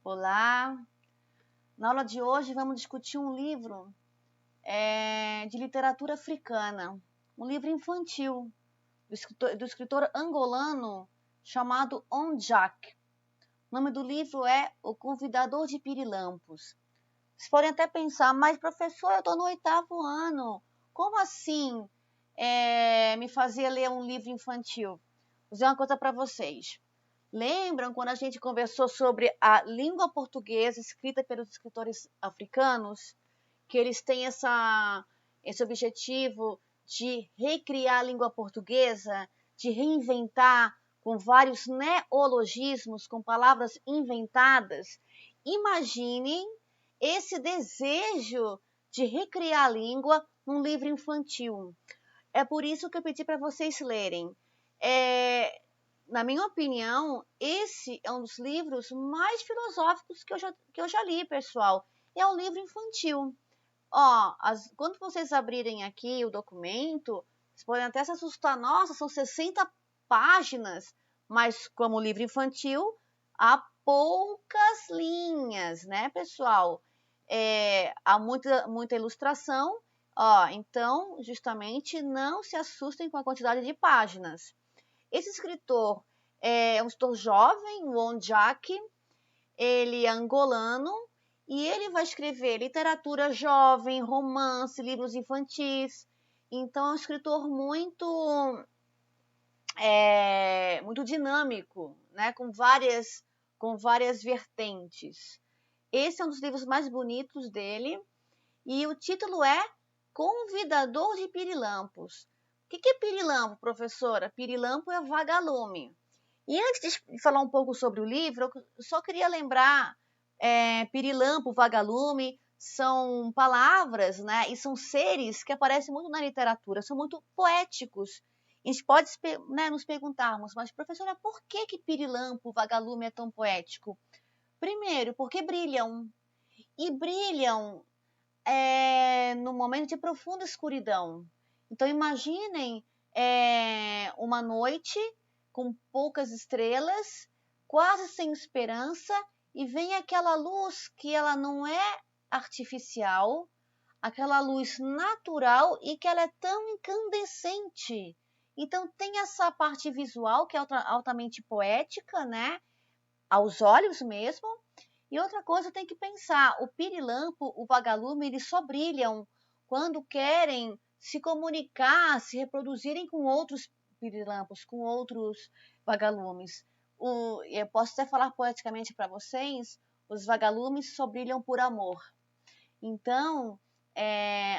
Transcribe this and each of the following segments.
Olá! Na aula de hoje vamos discutir um livro de literatura africana, um livro infantil do escritor angolano chamado Ondjak. O nome do livro é O Convidador de Pirilampos. Vocês podem até pensar, mas professor, eu estou no 8º ano, como assim me fazer ler um livro infantil? Vou dizer uma coisa para vocês. Lembram quando a gente conversou sobre a língua portuguesa escrita pelos escritores africanos? Que eles têm esse objetivo de recriar a língua portuguesa, de reinventar com vários neologismos, com palavras inventadas. Imaginem esse desejo de recriar a língua num livro infantil. É por isso que eu pedi para vocês lerem. Na minha opinião, esse é um dos livros mais filosóficos que eu já li, pessoal. É um livro infantil. Quando vocês abrirem aqui o documento, vocês podem até se assustar. Nossa, são 60 páginas. Mas como livro infantil, há poucas linhas, né, pessoal? Há muita ilustração. Então, justamente, não se assustem com a quantidade de páginas. Esse escritor é um escritor jovem, o Ondjak, ele é angolano e ele vai escrever literatura jovem, romance, livros infantis. Então é um escritor muito dinâmico, né? com várias vertentes. Esse é um dos livros mais bonitos dele e o título é Convidador de Pirilampos. O que é pirilampo, professora? Pirilampo é vagalume. E antes de falar um pouco sobre o livro, eu só queria lembrar, pirilampo, vagalume, são palavras, né? E são seres que aparecem muito na literatura, são muito poéticos. A gente pode nos perguntarmos, mas professora, por que pirilampo, vagalume é tão poético? Primeiro, porque brilham. E brilham no momento de profunda escuridão. Então imaginem uma noite com poucas estrelas, quase sem esperança, e vem aquela luz que ela não é artificial, aquela luz natural e que ela é tão incandescente. Então tem essa parte visual que é altamente poética, né? Aos olhos mesmo. E outra coisa tem que pensar, o pirilampo, o vagalume, eles só brilham quando querem se comunicar, se reproduzirem com outros pirilampos, com outros vagalumes. Eu posso até falar poeticamente para vocês, os vagalumes só brilham por amor. Então,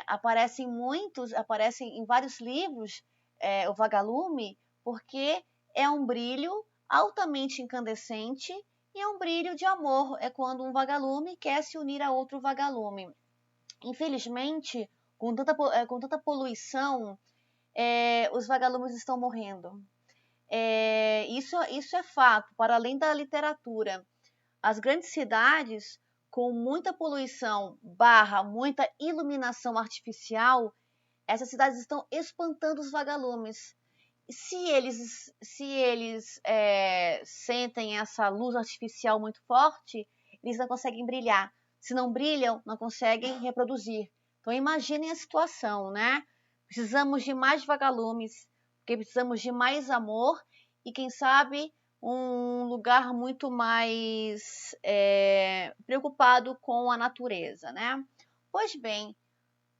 aparecem em vários livros o vagalume, porque é um brilho altamente incandescente e é um brilho de amor. É quando um vagalume quer se unir a outro vagalume. Infelizmente, com tanta poluição, os vagalumes estão morrendo. Isso é fato, para além da literatura. As grandes cidades, com muita poluição / muita iluminação artificial, essas cidades estão espantando os vagalumes. Se eles sentem essa luz artificial muito forte, eles não conseguem brilhar. Se não brilham, não conseguem reproduzir. Então imaginem a situação, né? Precisamos de mais vagalumes, porque precisamos de mais amor e, quem sabe, um lugar muito mais preocupado com a natureza, né? Pois bem,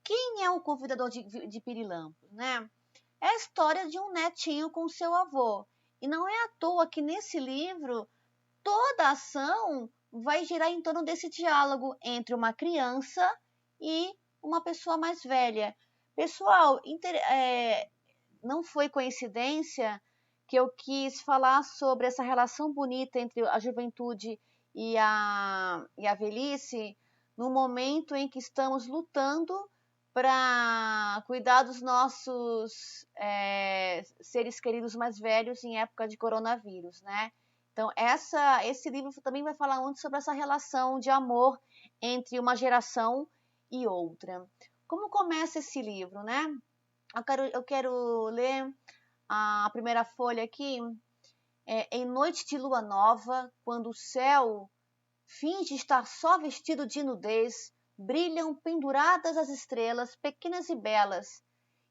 quem é o convidador de Pirilampos, né? É a história de um netinho com seu avô. E não é à toa que nesse livro toda a ação vai girar em torno desse diálogo entre uma criança e uma pessoa mais velha. Pessoal, não foi coincidência que eu quis falar sobre essa relação bonita entre a juventude e a velhice no momento em que estamos lutando para cuidar dos nossos seres queridos mais velhos em época de coronavírus, né? Então, esse livro também vai falar muito sobre essa relação de amor entre uma geração e outra. Como começa esse livro, né? Eu quero ler a primeira folha aqui. Em noite de lua nova, quando o céu finge estar só vestido de nudez, brilham penduradas as estrelas, pequenas e belas.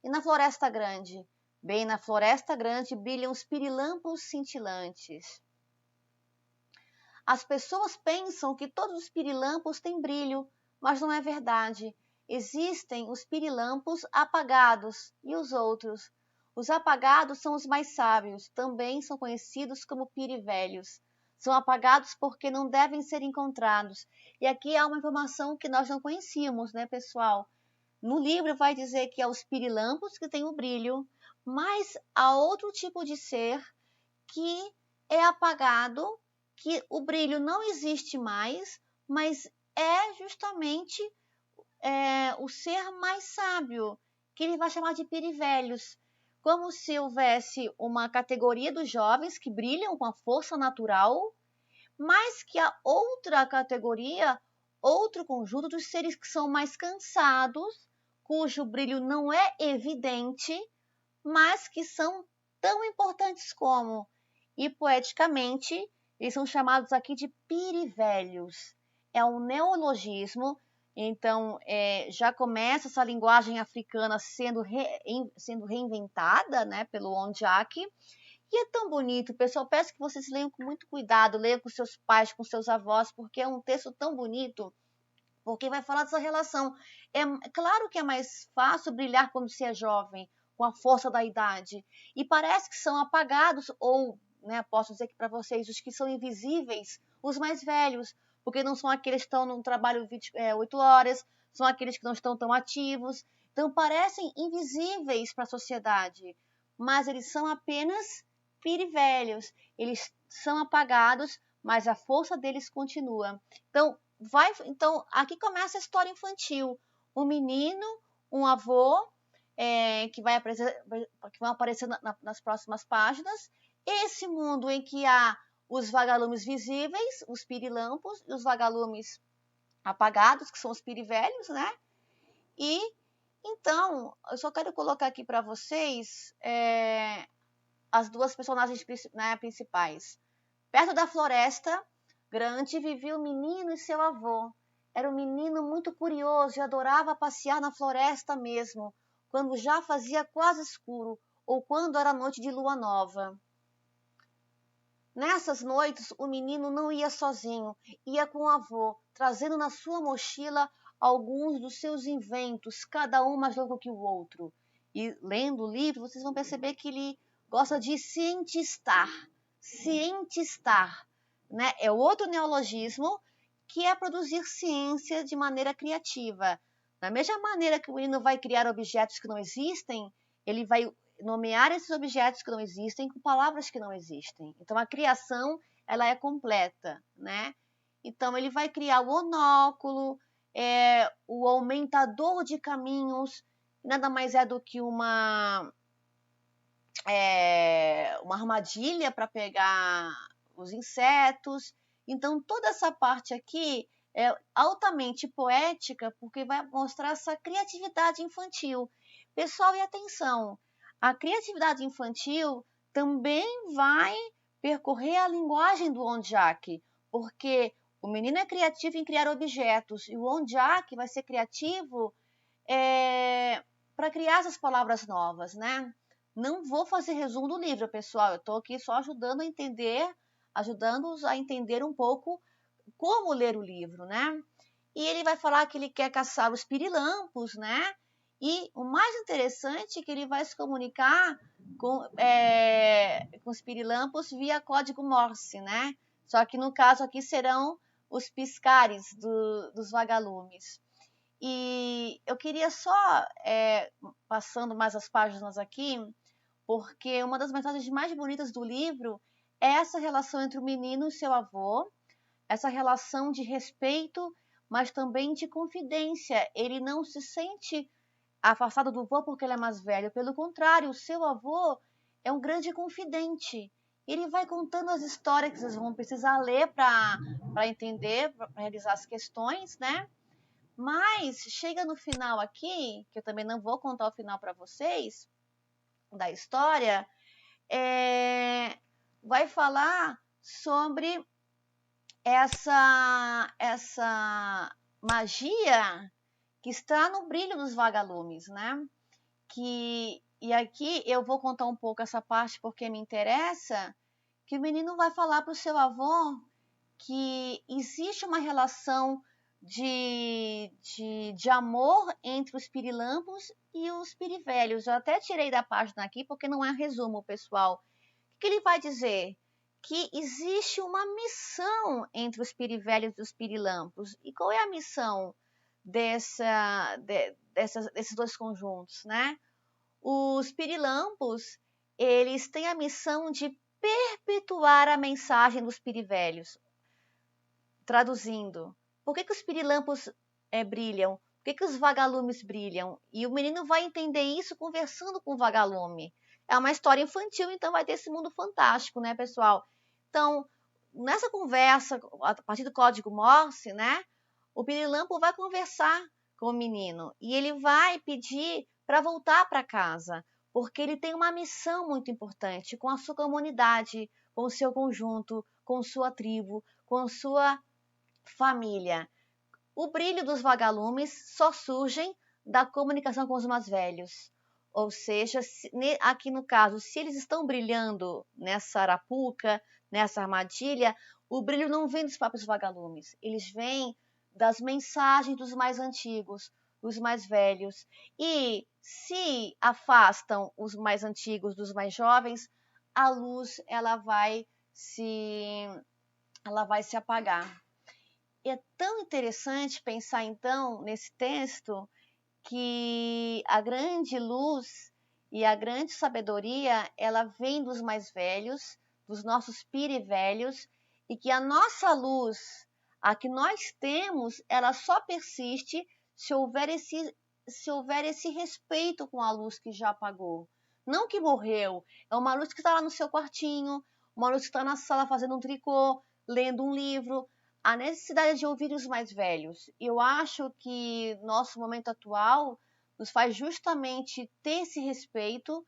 E na floresta grande, bem na floresta grande, brilham os pirilampos cintilantes. As pessoas pensam que todos os pirilampos têm brilho, mas não é verdade. Existem os pirilampos apagados e os outros. Os apagados são os mais sábios, também são conhecidos como pirivelhos. São apagados porque não devem ser encontrados. E aqui há uma informação que nós não conhecíamos, né, pessoal? No livro vai dizer que há os pirilampos que têm o brilho, mas há outro tipo de ser que é apagado, que o brilho não existe mais, mas é justamente o ser mais sábio, que ele vai chamar de pirivelhos, como se houvesse uma categoria dos jovens que brilham com a força natural, mas que a outra categoria, outro conjunto dos seres que são mais cansados, cujo brilho não é evidente, mas que são tão importantes como. E poeticamente, eles são chamados aqui de pirivelhos. É um neologismo, então já começa essa linguagem africana sendo reinventada, né, pelo Ondiak. E é tão bonito, pessoal, peço que vocês leiam com muito cuidado, leiam com seus pais, com seus avós, porque é um texto tão bonito, porque vai falar dessa relação. É claro que é mais fácil brilhar quando se é jovem, com a força da idade, e parece que são apagados, ou, né, posso dizer que para vocês, os que são invisíveis, os mais velhos, porque não são aqueles que estão no trabalho 8 horas, são aqueles que não estão tão ativos, então parecem invisíveis para a sociedade, mas eles são apenas pirivelhos, eles são apagados, mas a força deles continua. Então, aqui começa a história infantil. Um menino, um avô, que vão aparecer nas próximas páginas. Esse mundo em que há os vagalumes visíveis, os pirilampos, e os vagalumes apagados, que são os pirivelhos, né? E, então, eu só quero colocar aqui para vocês as duas personagens, né, principais. Perto da floresta grande vivia um menino e seu avô. Era um menino muito curioso e adorava passear na floresta mesmo, quando já fazia quase escuro ou quando era noite de lua nova. Nessas noites, o menino não ia sozinho, ia com o avô, trazendo na sua mochila alguns dos seus inventos, cada um mais louco que o outro. E lendo o livro, vocês vão perceber que ele gosta de cientistar. Cientistar, né? É outro neologismo que é produzir ciência de maneira criativa. Da mesma maneira que o menino vai criar objetos que não existem, ele vai nomear esses objetos que não existem com palavras que não existem. Então a criação ela é completa, né? Então ele vai criar o onóculo, o aumentador de caminhos, nada mais é do que uma armadilha para pegar os insetos. Então toda essa parte aqui é altamente poética porque vai mostrar essa criatividade infantil. Pessoal, e atenção, a criatividade infantil também vai percorrer a linguagem do Ondiak, porque o menino é criativo em criar objetos e o Ondiak vai ser criativo para criar essas palavras novas, né? Não vou fazer resumo do livro, pessoal. Eu estou aqui só ajudando-os a entender um pouco como ler o livro, né? E ele vai falar que ele quer caçar os pirilampos, né? E o mais interessante é que ele vai se comunicar com os pirilampos via código Morse, né? Só que no caso aqui serão os piscares dos vagalumes. E eu queria só, passando mais as páginas aqui, porque uma das mensagens mais bonitas do livro é essa relação entre o menino e seu avô, essa relação de respeito, mas também de confidência. Ele não se sente afastado do avô porque ele é mais velho, pelo contrário, o seu avô é um grande confidente. Ele vai contando as histórias que vocês vão precisar ler para entender, para realizar as questões, né? Mas chega no final aqui, que eu também não vou contar o final para vocês da história, vai falar sobre essa magia que está no brilho dos vagalumes, né? E aqui eu vou contar um pouco essa parte porque me interessa, que o menino vai falar para o seu avô que existe uma relação de amor entre os pirilampos e os pirivelhos. Eu até tirei da página aqui porque não é resumo, pessoal. O que ele vai dizer? Que existe uma missão entre os pirivelhos e os pirilampos. E qual é a missão desses dois conjuntos, né? Os pirilampos, eles têm a missão de perpetuar a mensagem dos pirivelhos. Traduzindo, por que os pirilampos brilham? Por que os vagalumes brilham? E o menino vai entender isso conversando com o vagalume. É uma história infantil, então vai ter esse mundo fantástico, né, pessoal? Então, nessa conversa, a partir do código Morse, né, o pirilampo vai conversar com o menino e ele vai pedir para voltar para casa, porque ele tem uma missão muito importante com a sua comunidade, com o seu conjunto, com sua tribo, com sua família. O brilho dos vagalumes só surgem da comunicação com os mais velhos. Ou seja, aqui no caso, se eles estão brilhando nessa arapuca, nessa armadilha, o brilho não vem dos próprios vagalumes. Eles vêm das mensagens dos mais antigos, dos mais velhos. E se afastam os mais antigos dos mais jovens, a luz ela vai se apagar. É tão interessante pensar então nesse texto que a grande luz e a grande sabedoria ela vem dos mais velhos, dos nossos pirivelhos, e que a nossa luz, a que nós temos, ela só persiste se houver esse respeito com a luz que já apagou. Não que morreu, é uma luz que está lá no seu quartinho, uma luz que está na sala fazendo um tricô, lendo um livro, a necessidade de ouvir os mais velhos. Eu acho que nosso momento atual nos faz justamente ter esse respeito,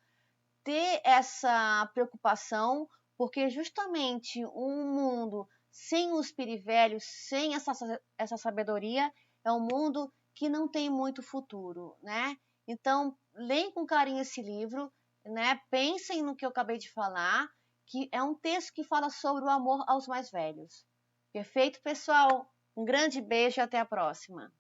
ter essa preocupação, porque justamente um mundo sem os pirivelhos, sem essa sabedoria, é um mundo que não tem muito futuro, né? Então, leem com carinho esse livro, né? Pensem no que eu acabei de falar, que é um texto que fala sobre o amor aos mais velhos. Perfeito, pessoal? Um grande beijo e até a próxima.